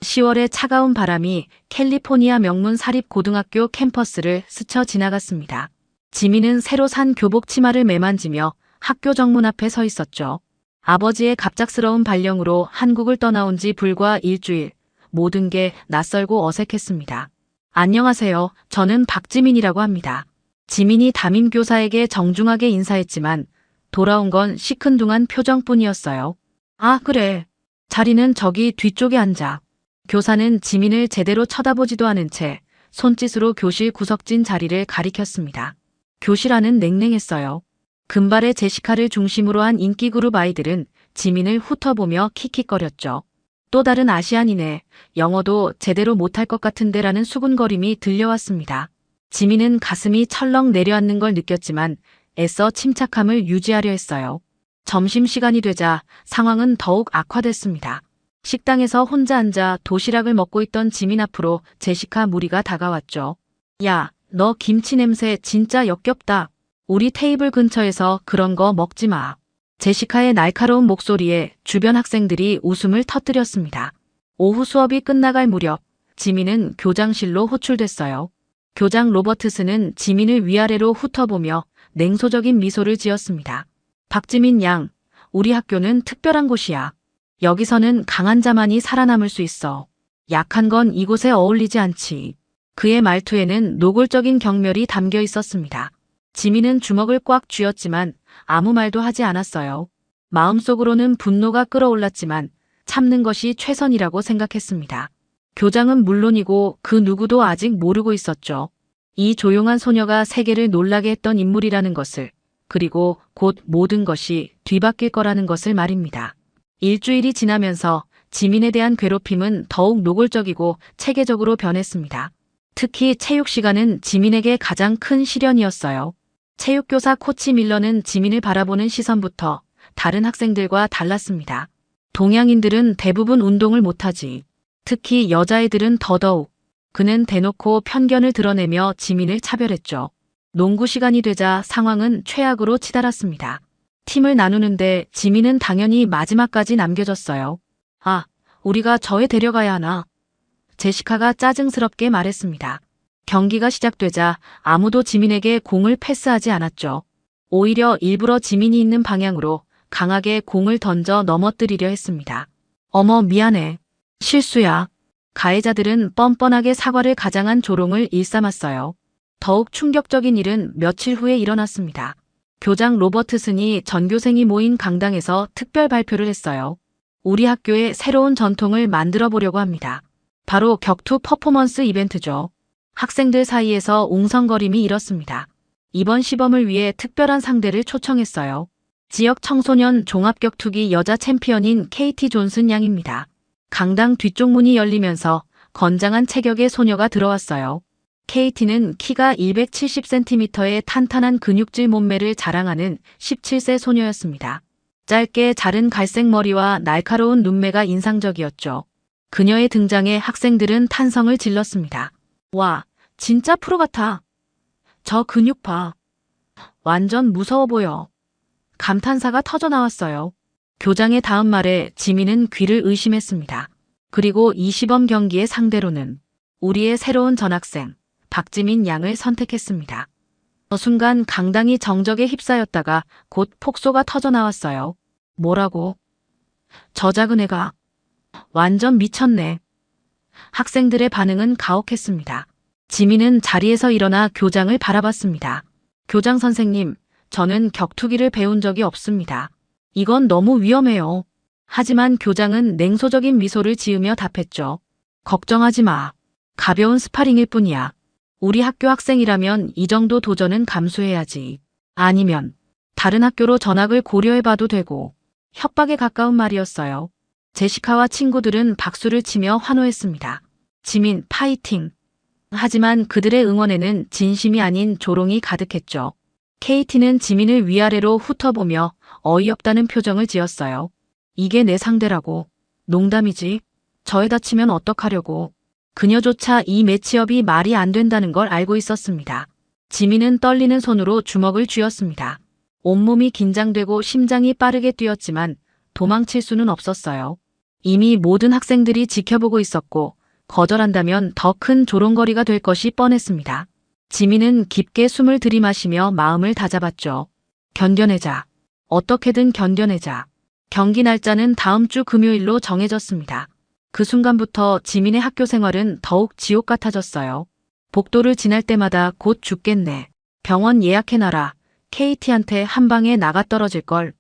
10월의 차가운 바람이 캘리포니아 명문 사립고등학교 캠퍼스를 스쳐 지나갔습니다. 지민은 새로 산 교복 치마를 매만지며 학교 정문 앞에 서 있었죠. 아버지의 갑작스러운 발령으로 한국을 떠나온 지 불과 일주일, 모든 게 낯설고 어색했습니다. 안녕하세요. 저는 박지민이라고 합니다. 지민이 담임교사에게 정중하게 인사했지만 돌아온 건 시큰둥한 표정뿐이었어요. 아, 그래. 자리는 저기 뒤쪽에 앉아. 교사는 지민을 제대로 쳐다보지도 않은 채 손짓으로 교실 구석진 자리를 가리켰습니다. 교실 안은 냉랭했어요. 금발의 제시카를 중심으로 한 인기그룹 아이들은 지민을 훑어보며 킥킥거렸죠. 또 다른 아시안이네. 영어도 제대로 못할 것 같은데라는 수군거림이 들려왔습니다. 지민은 가슴이 철렁 내려앉는 걸 느꼈지만 애써 침착함을 유지하려 했어요. 점심시간이 되자 상황은 더욱 악화됐습니다. 식당에서 혼자 앉아 도시락을 먹고 있던 지민 앞으로 제시카 무리가 다가왔죠. 야, 너 김치 냄새 진짜 역겹다. 우리 테이블 근처에서 그런 거 먹지 마. 제시카의 날카로운 목소리에 주변 학생들이 웃음을 터뜨렸습니다. 오후 수업이 끝나갈 무렵 지민은 교장실로 호출됐어요. 교장 로버트스는 지민을 위아래로 훑어보며 냉소적인 미소를 지었습니다. 박지민 양, 우리 학교는 특별한 곳이야. 여기서는 강한 자만이 살아남을 수 있어. 약한 건 이곳에 어울리지 않지. 그의 말투에는 노골적인 경멸이 담겨 있었습니다. 지민은 주먹을 꽉 쥐었지만 아무 말도 하지 않았어요. 마음속으로는 분노가 끌어올랐지만 참는 것이 최선이라고 생각했습니다. 교장은 물론이고 그 누구도 아직 모르고 있었죠. 이 조용한 소녀가 세계를 놀라게 했던 인물이라는 것을, 그리고 곧 모든 것이 뒤바뀔 거라는 것을 말입니다. 일주일이 지나면서 지민에 대한 괴롭힘은 더욱 노골적이고 체계적으로 변했습니다. 특히 체육 시간은 지민에게 가장 큰 시련이었어요. 체육교사 코치 밀러는 지민을 바라보는 시선부터 다른 학생들과 달랐습니다. 동양인들은 대부분 운동을 못하지. 특히 여자애들은 더더욱. 그는 대놓고 편견을 드러내며 지민을 차별했죠. 농구 시간이 되자 상황은 최악으로 치달았습니다. 팀을 나누는데 지민은 당연히 마지막까지 남겨졌어요. 아, 우리가 저에 데려가야 하나? 제시카가 짜증스럽게 말했습니다. 경기가 시작되자 아무도 지민에게 공을 패스하지 않았죠. 오히려 일부러 지민이 있는 방향으로 강하게 공을 던져 넘어뜨리려 했습니다. 어머, 미안해. 실수야. 가해자들은 뻔뻔하게 사과를 가장한 조롱을 일삼았어요. 더욱 충격적인 일은 며칠 후에 일어났습니다. 교장 로버트슨이 전교생이 모인 강당에서 특별 발표를 했어요. 우리 학교의 새로운 전통을 만들어 보려고 합니다. 바로 격투 퍼포먼스 이벤트죠. 학생들 사이에서 웅성거림이 일었습니다. 이번 시범을 위해 특별한 상대를 초청했어요. 지역 청소년 종합격투기 여자 챔피언인 KT 존슨 양입니다. 강당 뒤쪽 문이 열리면서 건장한 체격의 소녀가 들어왔어요. KT는 키가 170cm의 탄탄한 근육질 몸매를 자랑하는 17세 소녀였습니다. 짧게 자른 갈색 머리와 날카로운 눈매가 인상적이었죠. 그녀의 등장에 학생들은 탄성을 질렀습니다. 와, 진짜 프로 같아. 저 근육 봐. 완전 무서워 보여. 감탄사가 터져나왔어요. 교장의 다음 말에 지민은 귀를 의심했습니다. 그리고 이 시범 경기의 상대로는 우리의 새로운 전학생 박지민 양을 선택했습니다. 순간 강당이 정적에 휩싸였다가 곧 폭소가 터져나왔어요. 뭐라고? 저 작은 애가 완전 미쳤네. 학생들의 반응은 가혹했습니다. 지민은 자리에서 일어나 교장을 바라봤습니다. 교장 선생님, 저는 격투기를 배운 적이 없습니다. 이건 너무 위험해요. 하지만 교장은 냉소적인 미소를 지으며 답했죠. 걱정하지 마. 가벼운 스파링일 뿐이야. 우리 학교 학생이라면 이 정도 도전은 감수해야지. 아니면 다른 학교로 전학을 고려해봐도 되고. 협박에 가까운 말이었어요. 제시카와 친구들은 박수를 치며 환호했습니다. 지민, 파이팅! 하지만 그들의 응원에는 진심이 아닌 조롱이 가득했죠. KT는 지민을 위아래로 훑어보며 어이없다는 표정을 지었어요. 이게 내 상대라고. 농담이지. 저에 다치면 어떡하려고. 그녀조차 이 매치업이 말이 안 된다는 걸 알고 있었습니다. 지민은 떨리는 손으로 주먹을 쥐었습니다. 온몸이 긴장되고 심장이 빠르게 뛰었지만 도망칠 수는 없었어요. 이미 모든 학생들이 지켜보고 있었고 거절한다면 더 큰 조롱거리가 될 것이 뻔했습니다. 지민은 깊게 숨을 들이마시며 마음을 다잡았죠. 견뎌내자. 어떻게든 견뎌내자. 경기 날짜는 다음 주 금요일로 정해졌습니다. 그 순간부터 지민의 학교 생활은 더욱 지옥 같아졌어요. 복도를 지날 때마다 곧 죽겠네. 병원 예약해놔라. KT한테 한 방에 나가 떨어질걸.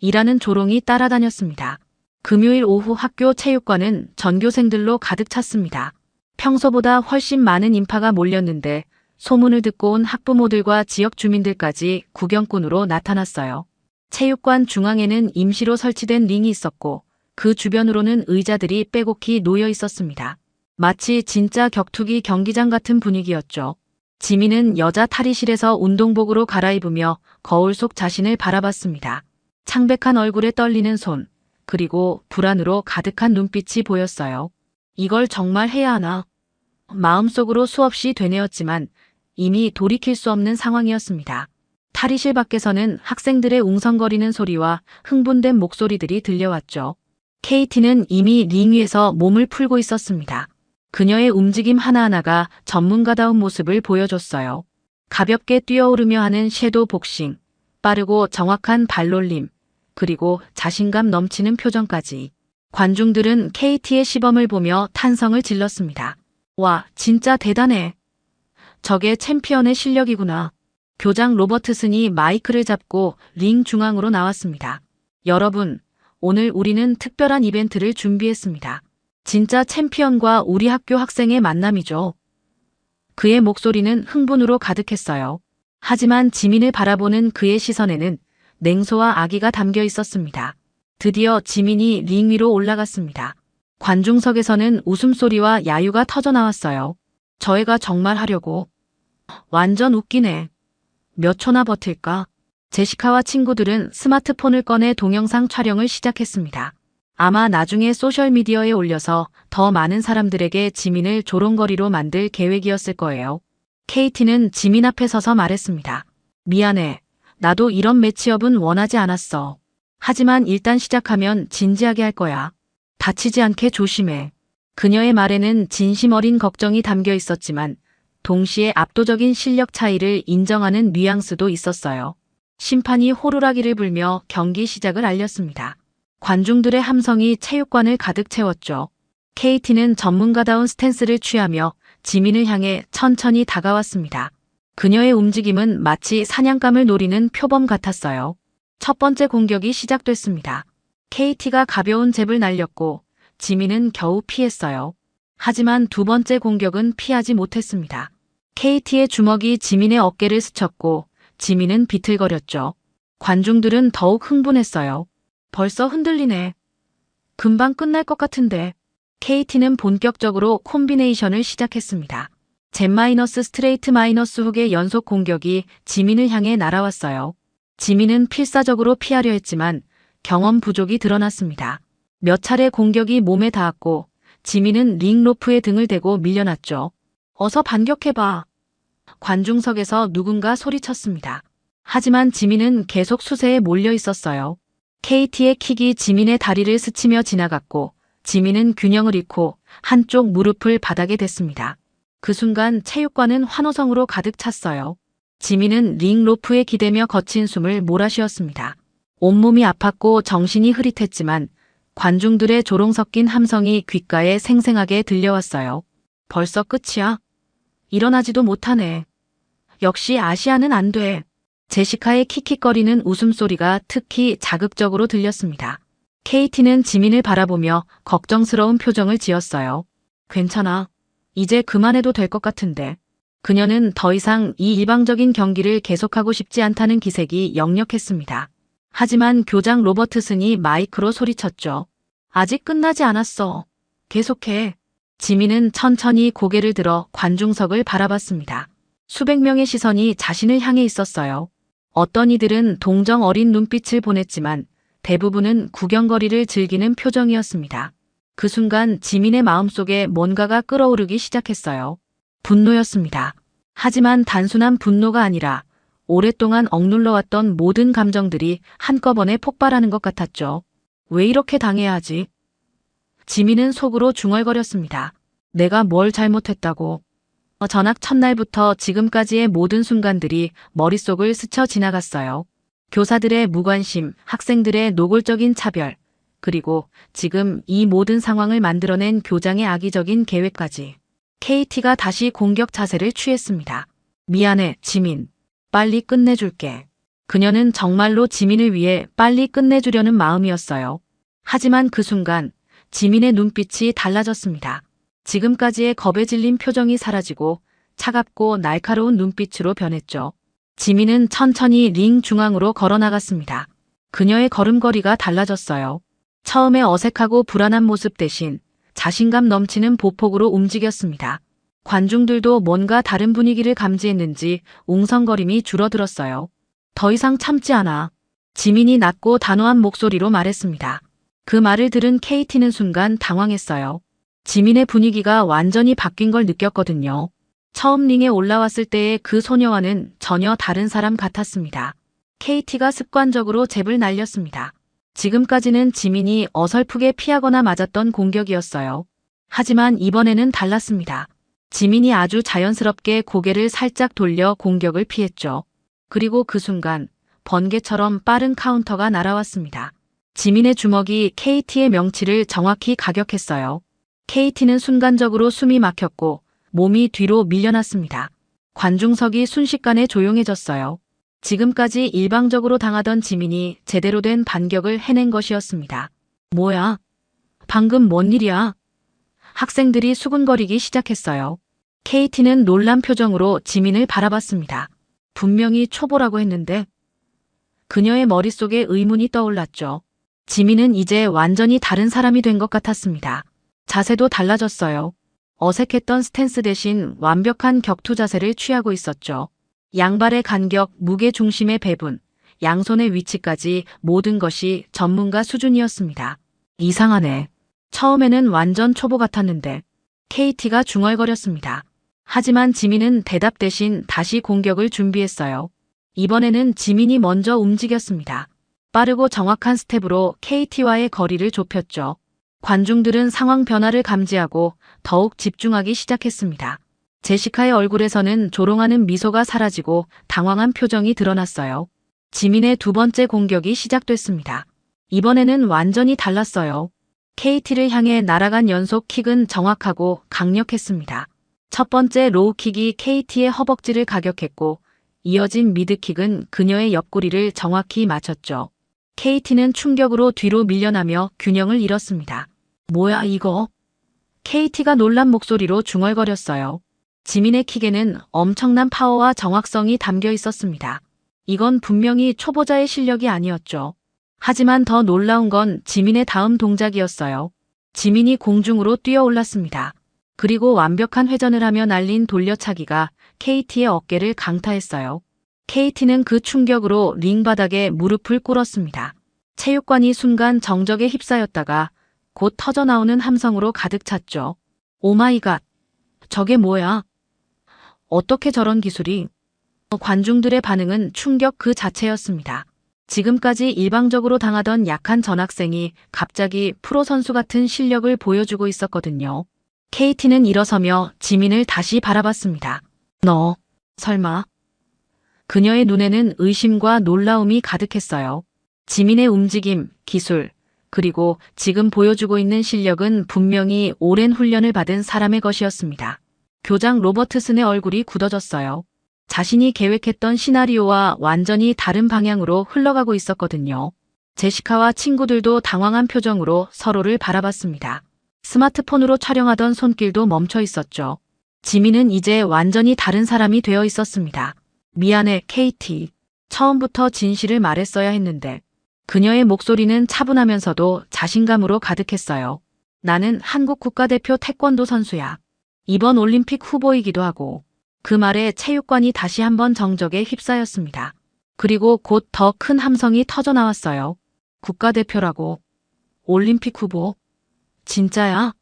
이라는 조롱이 따라다녔습니다. 금요일 오후 학교 체육관은 전교생들로 가득 찼습니다. 평소보다 훨씬 많은 인파가 몰렸는데 소문을 듣고 온 학부모들과 지역 주민들까지 구경꾼으로 나타났어요. 체육관 중앙에는 임시로 설치된 링이 있었고 그 주변으로는 의자들이 빼곡히 놓여 있었습니다. 마치 진짜 격투기 경기장 같은 분위기였죠. 지민은 여자 탈의실에서 운동복으로 갈아입으며 거울 속 자신을 바라봤습니다. 창백한 얼굴에 떨리는 손, 그리고 불안으로 가득한 눈빛이 보였어요. 이걸 정말 해야 하나? 마음속으로 수없이 되뇌었지만 이미 돌이킬 수 없는 상황이었습니다. 탈의실 밖에서는 학생들의 웅성거리는 소리와 흥분된 목소리들이 들려왔죠. KT는 이미 링 위에서 몸을 풀고 있었습니다. 그녀의 움직임 하나하나가 전문가다운 모습을 보여줬어요. 가볍게 뛰어오르며 하는 섀도우 복싱, 빠르고 정확한 발놀림, 그리고 자신감 넘치는 표정까지. 관중들은 KT의 시범을 보며 탄성을 질렀습니다. 와, 진짜 대단해. 저게 챔피언의 실력이구나. 교장 로버트슨이 마이크를 잡고 링 중앙으로 나왔습니다. 여러분, 오늘 우리는 특별한 이벤트를 준비했습니다. 진짜 챔피언과 우리 학교 학생의 만남이죠. 그의 목소리는 흥분으로 가득했어요. 하지만 지민을 바라보는 그의 시선에는 냉소와 악의가 담겨 있었습니다. 드디어 지민이 링 위로 올라갔습니다. 관중석에서는 웃음소리와 야유가 터져나왔어요. 저 애가 정말 하려고. 완전 웃기네. 몇 초나 버틸까? 제시카와 친구들은 스마트폰을 꺼내 동영상 촬영을 시작했습니다. 아마 나중에 소셜미디어에 올려서 더 많은 사람들에게 지민을 조롱거리로 만들 계획이었을 거예요. KT는 지민 앞에 서서 말했습니다. 미안해. 나도 이런 매치업은 원하지 않았어. 하지만 일단 시작하면 진지하게 할 거야. 다치지 않게 조심해. 그녀의 말에는 진심 어린 걱정이 담겨 있었지만 동시에 압도적인 실력 차이를 인정하는 뉘앙스도 있었어요. 심판이 호루라기를 불며 경기 시작을 알렸습니다. 관중들의 함성이 체육관을 가득 채웠죠. KT는 전문가다운 스탠스를 취하며 지민을 향해 천천히 다가왔습니다. 그녀의 움직임은 마치 사냥감을 노리는 표범 같았어요. 첫 번째 공격이 시작됐습니다. KT가 가벼운 잽을 날렸고 지민은 겨우 피했어요. 하지만 두 번째 공격은 피하지 못했습니다. KT의 주먹이 지민의 어깨를 스쳤고 지민은 비틀거렸죠. 관중들은 더욱 흥분했어요. 벌써 흔들리네. 금방 끝날 것 같은데. KT는 본격적으로 콤비네이션을 시작했습니다. 잽 마이너스 스트레이트 마이너스 훅의 연속 공격이 지민을 향해 날아왔어요. 지민은 필사적으로 피하려 했지만 경험 부족이 드러났습니다. 몇 차례 공격이 몸에 닿았고 지민은 링 로프에 등을 대고 밀려났죠. 어서 반격해봐. 관중석에서 누군가 소리쳤습니다. 하지만 지민은 계속 수세에 몰려 있었어요. KT의 킥이 지민의 다리를 스치며 지나갔고 지민은 균형을 잃고 한쪽 무릎을 바닥에 댔습니다. 그 순간 체육관은 환호성으로 가득 찼어요. 지민은 링 로프에 기대며 거친 숨을 몰아쉬었습니다. 온몸이 아팠고 정신이 흐릿했지만 관중들의 조롱 섞인 함성이 귓가에 생생하게 들려왔어요. 벌써 끝이야? 일어나지도 못하네. 역시 아시아는 안 돼. 제시카의 킥킥거리는 웃음소리가 특히 자극적으로 들렸습니다. KT는 지민을 바라보며 걱정스러운 표정을 지었어요. 괜찮아. 이제 그만해도 될 것 같은데. 그녀는 더 이상 이 일방적인 경기를 계속하고 싶지 않다는 기색이 역력했습니다. 하지만 교장 로버트슨이 마이크로 소리쳤죠. 아직 끝나지 않았어. 계속해. 지민은 천천히 고개를 들어 관중석을 바라봤습니다. 수백 명의 시선이 자신을 향해 있었어요. 어떤 이들은 동정 어린 눈빛을 보냈지만 대부분은 구경거리를 즐기는 표정이었습니다. 그 순간 지민의 마음속에 뭔가가 끓어오르기 시작했어요. 분노였습니다. 하지만 단순한 분노가 아니라 오랫동안 억눌러왔던 모든 감정들이 한꺼번에 폭발하는 것 같았죠. 왜 이렇게 당해야 하지? 지민은 속으로 중얼거렸습니다. 내가 뭘 잘못했다고. 전학 첫날부터 지금까지의 모든 순간들이 머릿속을 스쳐 지나갔어요. 교사들의 무관심, 학생들의 노골적인 차별, 그리고 지금 이 모든 상황을 만들어낸 교장의 악의적인 계획까지. KT가 다시 공격 자세를 취했습니다. 미안해, 지민. 빨리 끝내줄게. 그녀는 정말로 지민을 위해 빨리 끝내주려는 마음이었어요. 하지만 그 순간 지민의 눈빛이 달라졌습니다. 지금까지의 겁에 질린 표정이 사라지고 차갑고 날카로운 눈빛으로 변했죠. 지민은 천천히 링 중앙으로 걸어나갔습니다. 그녀의 걸음걸이가 달라졌어요. 처음에 어색하고 불안한 모습 대신 자신감 넘치는 보폭으로 움직였습니다. 관중들도 뭔가 다른 분위기를 감지했는지 웅성거림이 줄어들었어요. 더 이상 참지 않아. 지민이 낮고 단호한 목소리로 말했습니다. 그 말을 들은 KT는 순간 당황했어요. 지민의 분위기가 완전히 바뀐 걸 느꼈거든요. 처음 링에 올라왔을 때의 그 소녀와는 전혀 다른 사람 같았습니다. KT가 습관적으로 잽을 날렸습니다. 지금까지는 지민이 어설프게 피하거나 맞았던 공격이었어요. 하지만 이번에는 달랐습니다. 지민이 아주 자연스럽게 고개를 살짝 돌려 공격을 피했죠. 그리고 그 순간 번개처럼 빠른 카운터가 날아왔습니다. 지민의 주먹이 KT의 명치를 정확히 가격했어요. KT는 순간적으로 숨이 막혔고 몸이 뒤로 밀려났습니다. 관중석이 순식간에 조용해졌어요. 지금까지 일방적으로 당하던 지민이 제대로 된 반격을 해낸 것이었습니다. 뭐야? 방금 뭔 일이야? 학생들이 수군거리기 시작했어요. KT는 놀란 표정으로 지민을 바라봤습니다. 분명히 초보라고 했는데. 그녀의 머릿속에 의문이 떠올랐죠. 지민은 이제 완전히 다른 사람이 된 것 같았습니다. 자세도 달라졌어요. 어색했던 스탠스 대신 완벽한 격투 자세를 취하고 있었죠. 양발의 간격, 무게 중심의 배분, 양손의 위치까지 모든 것이 전문가 수준이었습니다. 이상하네. 처음에는 완전 초보 같았는데. KT가 중얼거렸습니다. 하지만 지민은 대답 대신 다시 공격을 준비했어요. 이번에는 지민이 먼저 움직였습니다. 빠르고 정확한 스텝으로 KT와의 거리를 좁혔죠. 관중들은 상황 변화를 감지하고 더욱 집중하기 시작했습니다. 제시카의 얼굴에서는 조롱하는 미소가 사라지고 당황한 표정이 드러났어요. 지민의 두 번째 공격이 시작됐습니다. 이번에는 완전히 달랐어요. KT를 향해 날아간 연속 킥은 정확하고 강력했습니다. 첫 번째 로우킥이 KT의 허벅지를 가격했고 이어진 미드킥은 그녀의 옆구리를 정확히 맞췄죠. KT는 충격으로 뒤로 밀려나며 균형을 잃었습니다. 뭐야 이거? KT가 놀란 목소리로 중얼거렸어요. 지민의 킥에는 엄청난 파워와 정확성이 담겨 있었습니다. 이건 분명히 초보자의 실력이 아니었죠. 하지만 더 놀라운 건 지민의 다음 동작이었어요. 지민이 공중으로 뛰어올랐습니다. 그리고 완벽한 회전을 하며 날린 돌려차기가 KT의 어깨를 강타했어요. KT는 그 충격으로 링 바닥에 무릎을 꿇었습니다. 체육관이 순간 정적에 휩싸였다가 곧 터져나오는 함성으로 가득 찼죠. 오마이갓, 저게 뭐야? 어떻게 저런 기술이? 관중들의 반응은 충격 그 자체였습니다. 지금까지 일방적으로 당하던 약한 전학생이 갑자기 프로 선수 같은 실력을 보여주고 있었거든요. KT는 일어서며 지민을 다시 바라봤습니다. 너, 설마? 그녀의 눈에는 의심과 놀라움이 가득했어요. 지민의 움직임, 기술, 그리고 지금 보여주고 있는 실력은 분명히 오랜 훈련을 받은 사람의 것이었습니다. 교장 로버트슨의 얼굴이 굳어졌어요. 자신이 계획했던 시나리오와 완전히 다른 방향으로 흘러가고 있었거든요. 제시카와 친구들도 당황한 표정으로 서로를 바라봤습니다. 스마트폰으로 촬영하던 손길도 멈춰 있었죠. 지민은 이제 완전히 다른 사람이 되어 있었습니다. 미안해, KT. 처음부터 진실을 말했어야 했는데. 그녀의 목소리는 차분하면서도 자신감으로 가득했어요. 나는 한국 국가대표 태권도 선수야. 이번 올림픽 후보이기도 하고. 그 말에 체육관이 다시 한번 정적에 휩싸였습니다. 그리고 곧 더 큰 함성이 터져나왔어요. 국가대표라고. 올림픽 후보. 진짜야?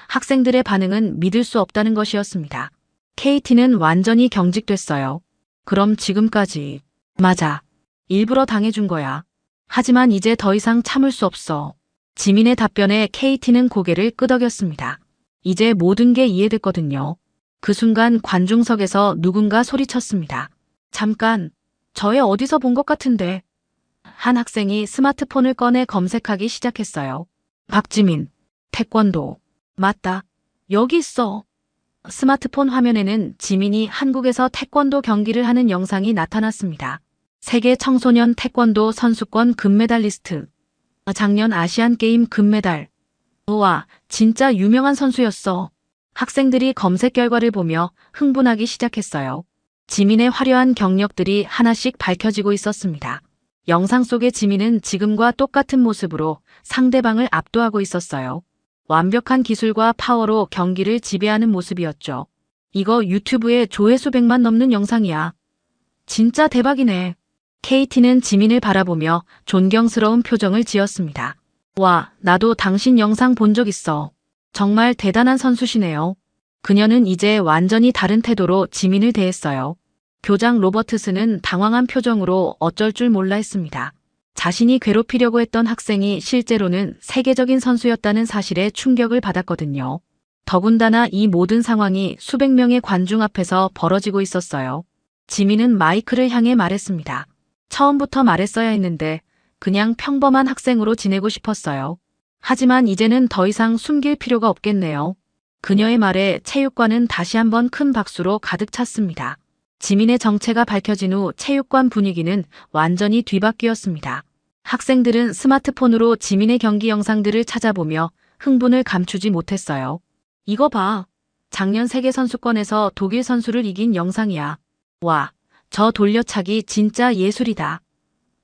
학생들의 반응은 믿을 수 없다는 것이었습니다. KT는 완전히 경직됐어요. 그럼 지금까지. 맞아. 일부러 당해준 거야. 하지만 이제 더 이상 참을 수 없어. 지민의 답변에 KT는 고개를 끄덕였습니다. 이제 모든 게 이해됐거든요. 그 순간 관중석에서 누군가 소리쳤습니다. 잠깐, 저애 어디서 본 것 같은데. 한 학생이 스마트폰을 꺼내 검색하기 시작했어요. 박지민, 태권도. 맞다. 여기 있어. 스마트폰 화면에는 지민이 한국에서 태권도 경기를 하는 영상이 나타났습니다. 세계 청소년 태권도 선수권 금메달리스트. 작년 아시안게임 금메달. 우와, 진짜 유명한 선수였어. 학생들이 검색 결과를 보며 흥분하기 시작했어요. 지민의 화려한 경력들이 하나씩 밝혀지고 있었습니다. 영상 속의 지민은 지금과 똑같은 모습으로 상대방을 압도하고 있었어요. 완벽한 기술과 파워로 경기를 지배하는 모습이었죠. 이거 유튜브에 조회수 100만 넘는 영상이야. 진짜 대박이네. KT는 지민을 바라보며 존경스러운 표정을 지었습니다. 와, 나도 당신 영상 본 적 있어. 정말 대단한 선수시네요. 그녀는 이제 완전히 다른 태도로 지민을 대했어요. 교장 로버트스는 당황한 표정으로 어쩔 줄 몰라 했습니다. 자신이 괴롭히려고 했던 학생이 실제로는 세계적인 선수였다는 사실에 충격을 받았거든요. 더군다나 이 모든 상황이 수백 명의 관중 앞에서 벌어지고 있었어요. 지민은 마이크를 향해 말했습니다. 처음부터 말했어야 했는데 그냥 평범한 학생으로 지내고 싶었어요. 하지만 이제는 더 이상 숨길 필요가 없겠네요. 그녀의 말에 체육관은 다시 한번 큰 박수로 가득 찼습니다. 지민의 정체가 밝혀진 후 체육관 분위기는 완전히 뒤바뀌었습니다. 학생들은 스마트폰으로 지민의 경기 영상들을 찾아보며 흥분을 감추지 못했어요. 이거 봐. 작년 세계선수권에서 독일 선수를 이긴 영상이야. 와, 저 돌려차기 진짜 예술이다.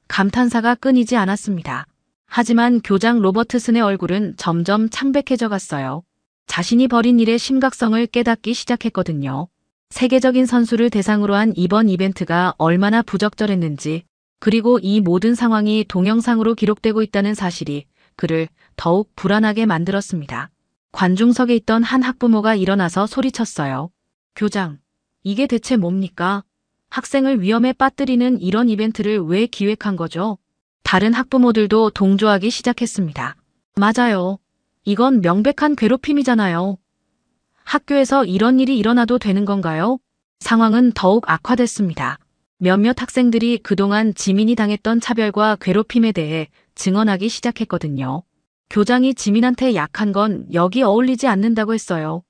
감탄사가 끊이지 않았습니다. 하지만 교장 로버트슨의 얼굴은 점점 창백해져 갔어요. 자신이 벌인 일의 심각성을 깨닫기 시작했거든요. 세계적인 선수를 대상으로 한 이번 이벤트가 얼마나 부적절했는지, 그리고 이 모든 상황이 동영상으로 기록되고 있다는 사실이 그를 더욱 불안하게 만들었습니다. 관중석에 있던 한 학부모가 일어나서 소리쳤어요. 교장, 이게 대체 뭡니까? 학생을 위험에 빠뜨리는 이런 이벤트를 왜 기획한 거죠? 다른 학부모들도 동조하기 시작했습니다. 맞아요. 이건 명백한 괴롭힘이잖아요. 학교에서 이런 일이 일어나도 되는 건가요? 상황은 더욱 악화됐습니다. 몇몇 학생들이 그동안 지민이 당했던 차별과 괴롭힘에 대해 증언하기 시작했거든요. 교장이 지민한테 약한 건 여기 어울리지 않는다고 했어요.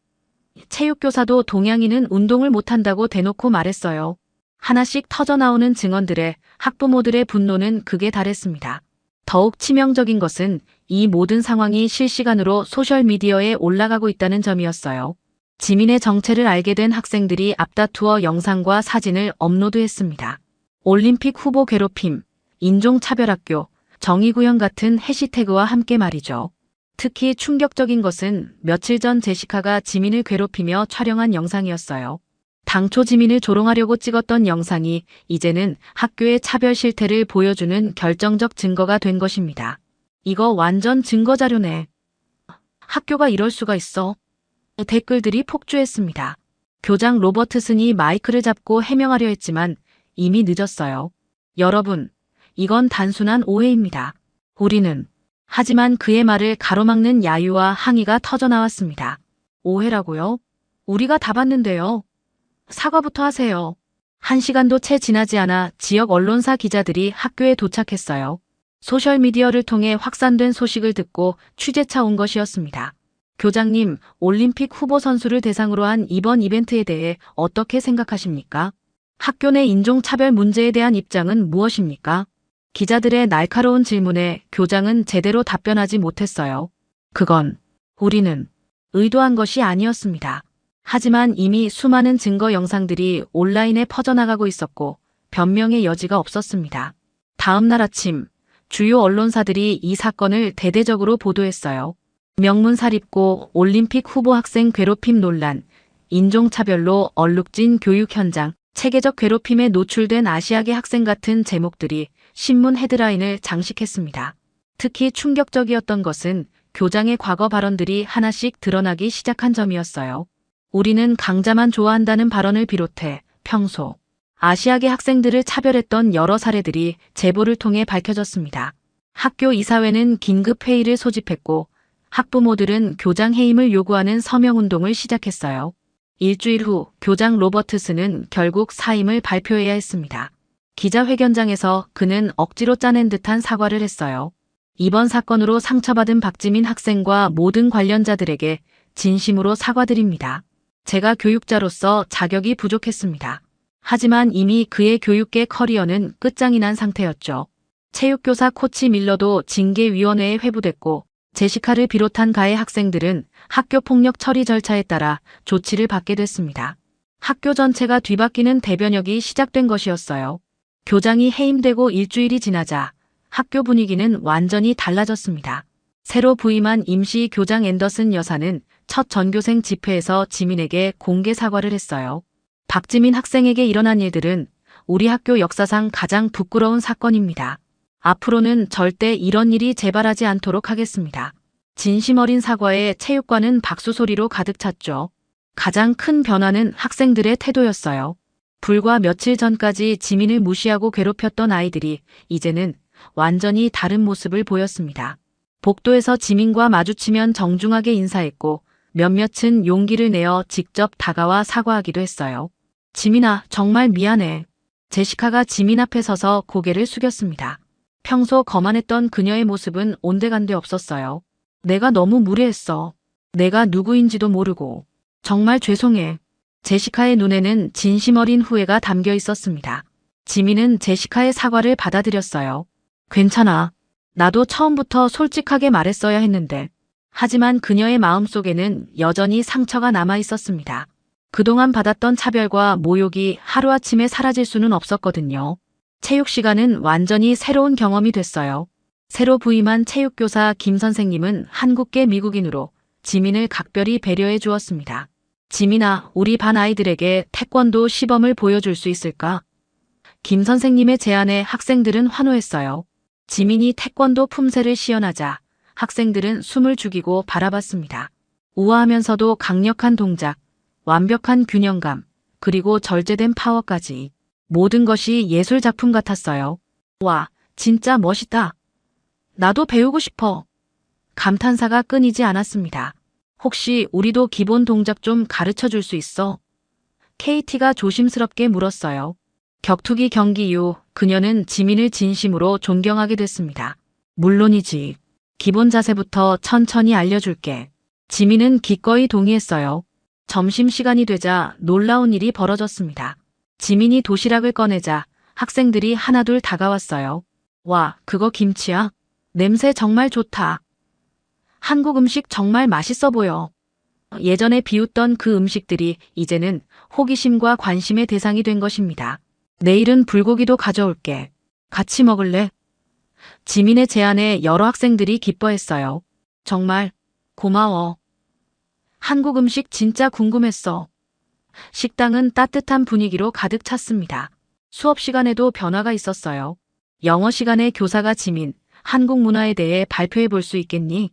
체육교사도 동양인은 운동을 못한다고 대놓고 말했어요. 하나씩 터져나오는 증언들에 학부모들의 분노는 극에 달했습니다. 더욱 치명적인 것은 이 모든 상황이 실시간으로 소셜미디어에 올라가고 있다는 점이었어요. 지민의 정체를 알게 된 학생들이 앞다투어 영상과 사진을 업로드했습니다. 올림픽 후보 괴롭힘, 인종차별학교, 정의구현 같은 해시태그와 함께 말이죠. 특히 충격적인 것은 며칠 전 제시카가 지민을 괴롭히며 촬영한 영상이었어요. 당초 지민을 조롱하려고 찍었던 영상이 이제는 학교의 차별 실태를 보여주는 결정적 증거가 된 것입니다. 이거 완전 증거자료네. 학교가 이럴 수가 있어. 댓글들이 폭주했습니다. 교장 로버트슨이 마이크를 잡고 해명하려 했지만 이미 늦었어요. 여러분, 이건 단순한 오해입니다. 우리는. 하지만 그의 말을 가로막는 야유와 항의가 터져나왔습니다. 오해라고요? 우리가 다 봤는데요. 사과부터 하세요. 1시간도 채 지나지 않아 지역 언론사 기자들이 학교에 도착했어요. 소셜미디어를 통해 확산된 소식을 듣고 취재차 온 것이었습니다. 교장님, 올림픽 후보 선수를 대상으로 한 이번 이벤트에 대해 어떻게 생각하십니까? 학교 내 인종차별 문제에 대한 입장은 무엇입니까? 기자들의 날카로운 질문에 교장은 제대로 답변하지 못했어요. 그건 우리는 의도한 것이 아니었습니다. 하지만 이미 수많은 증거 영상들이 온라인에 퍼져나가고 있었고 변명의 여지가 없었습니다. 다음 날 아침, 주요 언론사들이 이 사건을 대대적으로 보도했어요. 명문사립고 올림픽 후보 학생 괴롭힘 논란, 인종차별로 얼룩진 교육 현장, 체계적 괴롭힘에 노출된 아시아계 학생 같은 제목들이 신문 헤드라인을 장식했습니다. 특히 충격적이었던 것은 교장의 과거 발언들이 하나씩 드러나기 시작한 점이었어요. 우리는 강자만 좋아한다는 발언을 비롯해 평소 아시아계 학생들을 차별했던 여러 사례들이 제보를 통해 밝혀졌습니다. 학교 이사회는 긴급 회의를 소집했고 학부모들은 교장 해임을 요구하는 서명운동을 시작했어요. 일주일 후 교장 로버트스는 결국 사임을 발표해야 했습니다. 기자회견장에서 그는 억지로 짜낸 듯한 사과를 했어요. 이번 사건으로 상처받은 박지민 학생과 모든 관련자들에게 진심으로 사과드립니다. 제가 교육자로서 자격이 부족했습니다. 하지만 이미 그의 교육계 커리어는 끝장이 난 상태였죠. 체육교사 코치 밀러도 징계위원회에 회부됐고 제시카를 비롯한 가해 학생들은 학교폭력 처리 절차에 따라 조치를 받게 됐습니다. 학교 전체가 뒤바뀌는 대변혁이 시작된 것이었어요. 교장이 해임되고 일주일이 지나자 학교 분위기는 완전히 달라졌습니다. 새로 부임한 임시 교장 앤더슨 여사는 첫 전교생 집회에서 지민에게 공개 사과를 했어요. 박지민 학생에게 일어난 일들은 우리 학교 역사상 가장 부끄러운 사건입니다. 앞으로는 절대 이런 일이 재발하지 않도록 하겠습니다. 진심 어린 사과에 체육관은 박수 소리로 가득 찼죠. 가장 큰 변화는 학생들의 태도였어요. 불과 며칠 전까지 지민을 무시하고 괴롭혔던 아이들이 이제는 완전히 다른 모습을 보였습니다. 복도에서 지민과 마주치면 정중하게 인사했고 몇몇은 용기를 내어 직접 다가와 사과하기도 했어요. 지민아, 정말 미안해. 제시카가 지민 앞에 서서 고개를 숙였습니다. 평소 거만했던 그녀의 모습은 온데간데 없었어요. 내가 너무 무례했어. 내가 누구인지도 모르고. 정말 죄송해. 제시카의 눈에는 진심 어린 후회가 담겨 있었습니다. 지민은 제시카의 사과를 받아들였어요. 괜찮아. 나도 처음부터 솔직하게 말했어야 했는데. 하지만 그녀의 마음속에는 여전히 상처가 남아 있었습니다. 그동안 받았던 차별과 모욕이 하루아침에 사라질 수는 없었거든요. 체육 시간은 완전히 새로운 경험이 됐어요. 새로 부임한 체육교사 김 선생님은 한국계 미국인으로 지민을 각별히 배려해 주었습니다. 지민아, 우리 반 아이들에게 태권도 시범을 보여줄 수 있을까? 김 선생님의 제안에 학생들은 환호했어요. 지민이 태권도 품새를 시연하자 학생들은 숨을 죽이고 바라봤습니다. 우아하면서도 강력한 동작, 완벽한 균형감, 그리고 절제된 파워까지 모든 것이 예술 작품 같았어요. 와, 진짜 멋있다. 나도 배우고 싶어. 감탄사가 끊이지 않았습니다. 혹시 우리도 기본 동작 좀 가르쳐 줄 수 있어? KT가 조심스럽게 물었어요. 격투기 경기 이후 그녀는 지민을 진심으로 존경하게 됐습니다. 물론이지. 기본 자세부터 천천히 알려줄게. 지민은 기꺼이 동의했어요. 점심시간이 되자 놀라운 일이 벌어졌습니다. 지민이 도시락을 꺼내자 학생들이 하나둘 다가왔어요. 와, 그거 김치야? 냄새 정말 좋다. 한국 음식 정말 맛있어 보여. 예전에 비웃던 그 음식들이 이제는 호기심과 관심의 대상이 된 것입니다. 내일은 불고기도 가져올게. 같이 먹을래? 지민의 제안에 여러 학생들이 기뻐했어요. 정말 고마워. 한국 음식 진짜 궁금했어. 식당은 따뜻한 분위기로 가득 찼습니다. 수업 시간에도 변화가 있었어요. 영어 시간에 교사가 지민, 한국 문화에 대해 발표해 볼 수 있겠니?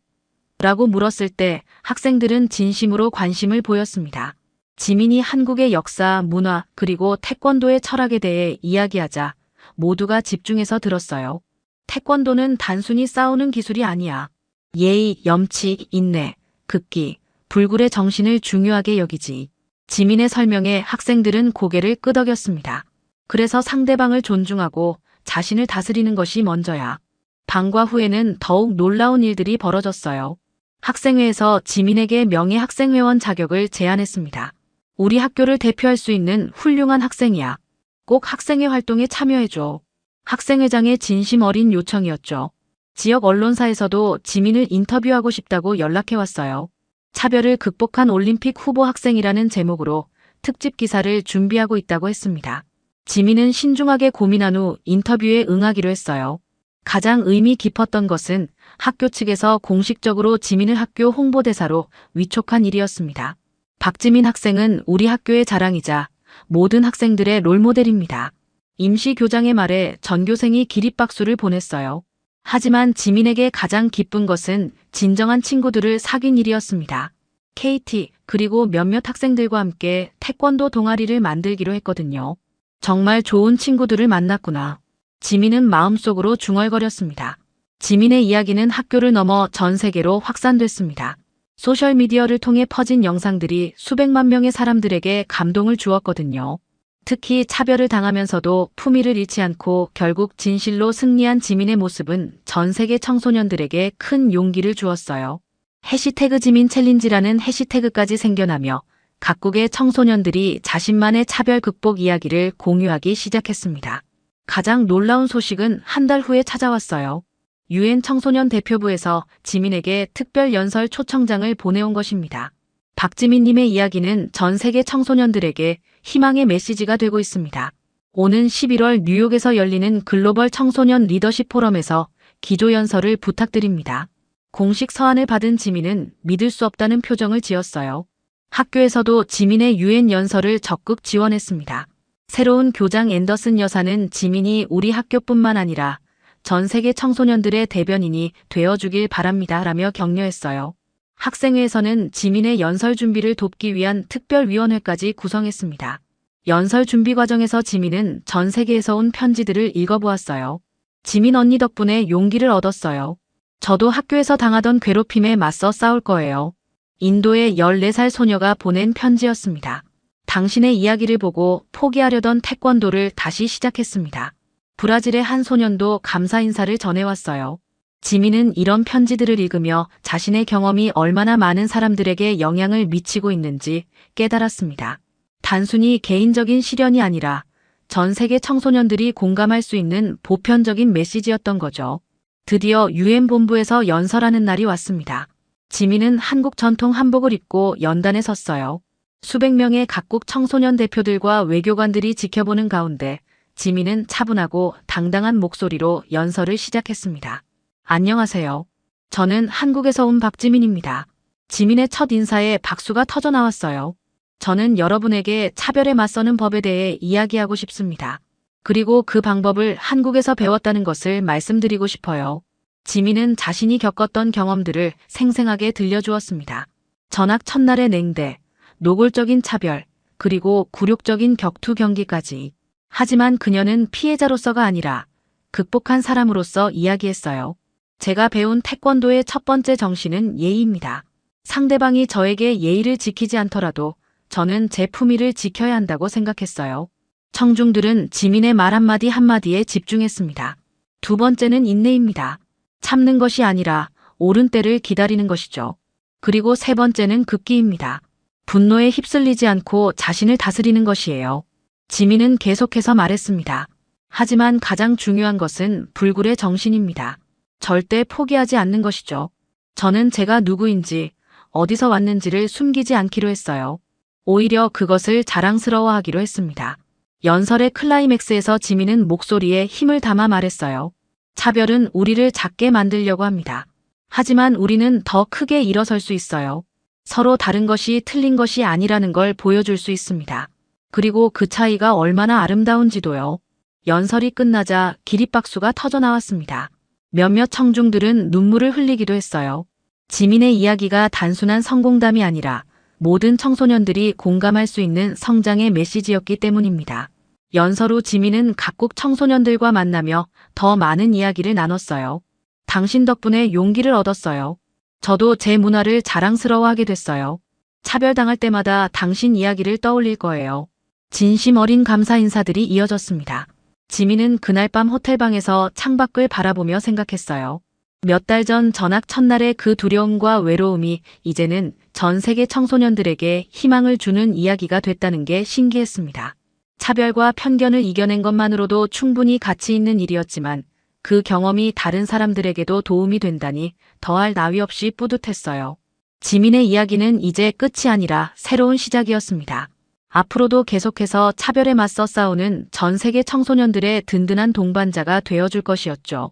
라고 물었을 때 학생들은 진심으로 관심을 보였습니다. 지민이 한국의 역사, 문화, 그리고 태권도의 철학에 대해 이야기하자 모두가 집중해서 들었어요. 태권도는 단순히 싸우는 기술이 아니야. 예의, 염치, 인내, 극기, 불굴의 정신을 중요하게 여기지. 지민의 설명에 학생들은 고개를 끄덕였습니다. 그래서 상대방을 존중하고 자신을 다스리는 것이 먼저야. 방과 후에는 더욱 놀라운 일들이 벌어졌어요. 학생회에서 지민에게 명예학생회원 자격을 제안했습니다. 우리 학교를 대표할 수 있는 훌륭한 학생이야. 꼭 학생회 활동에 참여해줘. 학생회장의 진심 어린 요청이었죠. 지역 언론사에서도 지민을 인터뷰하고 싶다고 연락해왔어요. 차별을 극복한 올림픽 후보 학생이라는 제목으로 특집 기사를 준비하고 있다고 했습니다. 지민은 신중하게 고민한 후 인터뷰에 응하기로 했어요. 가장 의미 깊었던 것은 학교 측에서 공식적으로 지민을 학교 홍보대사로 위촉한 일이었습니다. 박지민 학생은 우리 학교의 자랑이자 모든 학생들의 롤모델입니다. 임시 교장의 말에 전교생이 기립박수를 보냈어요. 하지만 지민에게 가장 기쁜 것은 진정한 친구들을 사귄 일이었습니다. KT 그리고 몇몇 학생들과 함께 태권도 동아리를 만들기로 했거든요. 정말 좋은 친구들을 만났구나. 지민은 마음속으로 중얼거렸습니다. 지민의 이야기는 학교를 넘어 전 세계로 확산됐습니다. 소셜미디어를 통해 퍼진 영상들이 수백만 명의 사람들에게 감동을 주었거든요. 특히 차별을 당하면서도 품위를 잃지 않고 결국 진실로 승리한 지민의 모습은 전 세계 청소년들에게 큰 용기를 주었어요. 해시태그 지민 챌린지라는 해시태그까지 생겨나며 각국의 청소년들이 자신만의 차별 극복 이야기를 공유하기 시작했습니다. 가장 놀라운 소식은 한 달 후에 찾아왔어요. UN 청소년 대표부에서 지민에게 특별 연설 초청장을 보내온 것입니다. 박지민님의 이야기는 전 세계 청소년들에게 희망의 메시지가 되고 있습니다. 오는 11월 뉴욕에서 열리는 글로벌 청소년 리더십 포럼에서 기조연설을 부탁드립니다. 공식 서한을 받은 지민은 믿을 수 없다는 표정을 지었어요. 학교에서도 지민의 UN 연설을 적극 지원했습니다. 새로운 교장 앤더슨 여사는 지민이 우리 학교뿐만 아니라 전 세계 청소년들의 대변인이 되어주길 바랍니다 라며 격려했어요. 학생회에서는 지민의 연설 준비를 돕기 위한 특별위원회까지 구성했습니다. 연설 준비 과정에서 지민은 전 세계에서 온 편지들을 읽어보았어요. 지민 언니 덕분에 용기를 얻었어요. 저도 학교에서 당하던 괴롭힘에 맞서 싸울 거예요. 인도의 14살 소녀가 보낸 편지였습니다. 당신의 이야기를 보고 포기하려던 태권도를 다시 시작했습니다. 브라질의 한 소년도 감사 인사를 전해왔어요. 지민은 이런 편지들을 읽으며 자신의 경험이 얼마나 많은 사람들에게 영향을 미치고 있는지 깨달았습니다. 단순히 개인적인 시련이 아니라 전 세계 청소년들이 공감할 수 있는 보편적인 메시지였던 거죠. 드디어 UN 본부에서 연설하는 날이 왔습니다. 지민은 한국 전통 한복을 입고 연단에 섰어요. 수백 명의 각국 청소년 대표들과 외교관들이 지켜보는 가운데 지민은 차분하고 당당한 목소리로 연설을 시작했습니다. 안녕하세요. 저는 한국에서 온 박지민입니다. 지민의 첫 인사에 박수가 터져 나왔어요. 저는 여러분에게 차별에 맞서는 법에 대해 이야기하고 싶습니다. 그리고 그 방법을 한국에서 배웠다는 것을 말씀드리고 싶어요. 지민은 자신이 겪었던 경험들을 생생하게 들려주었습니다. 전학 첫날의 냉대, 노골적인 차별, 그리고 굴욕적인 격투 경기까지. 하지만 그녀는 피해자로서가 아니라 극복한 사람으로서 이야기했어요. 제가 배운 태권도의 첫 번째 정신은 예의입니다. 상대방이 저에게 예의를 지키지 않더라도 저는 제 품위를 지켜야 한다고 생각했어요. 청중들은 지민의 말 한마디 한마디에 집중했습니다. 두 번째는 인내입니다. 참는 것이 아니라 옳은 때를 기다리는 것이죠. 그리고 세 번째는 급기입니다. 분노에 휩쓸리지 않고 자신을 다스리는 것이에요. 지민은 계속해서 말했습니다. 하지만 가장 중요한 것은 불굴의 정신입니다. 절대 포기하지 않는 것이죠. 저는 제가 누구인지, 어디서 왔는지를 숨기지 않기로 했어요. 오히려 그것을 자랑스러워하기로 했습니다. 연설의 클라이맥스에서 지민은 목소리에 힘을 담아 말했어요. 차별은 우리를 작게 만들려고 합니다. 하지만 우리는 더 크게 일어설 수 있어요. 서로 다른 것이 틀린 것이 아니라는 걸 보여줄 수 있습니다. 그리고 그 차이가 얼마나 아름다운지도요. 연설이 끝나자 기립박수가 터져 나왔습니다. 몇몇 청중들은 눈물을 흘리기도 했어요. 지민의 이야기가 단순한 성공담이 아니라 모든 청소년들이 공감할 수 있는 성장의 메시지였기 때문입니다. 연설 후 지민은 각국 청소년들과 만나며 더 많은 이야기를 나눴어요. 당신 덕분에 용기를 얻었어요. 저도 제 문화를 자랑스러워하게 됐어요. 차별당할 때마다 당신 이야기를 떠올릴 거예요. 진심 어린 감사 인사들이 이어졌습니다. 지민은 그날 밤 호텔방에서 창밖을 바라보며 생각했어요. 몇 달 전 전학 첫날의 그 두려움과 외로움이 이제는 전 세계 청소년들에게 희망을 주는 이야기가 됐다는 게 신기했습니다. 차별과 편견을 이겨낸 것만으로도 충분히 가치 있는 일이었지만 그 경험이 다른 사람들에게도 도움이 된다니 더할 나위 없이 뿌듯했어요. 지민의 이야기는 이제 끝이 아니라 새로운 시작이었습니다. 앞으로도 계속해서 차별에 맞서 싸우는 전 세계 청소년들의 든든한 동반자가 되어줄 것이었죠.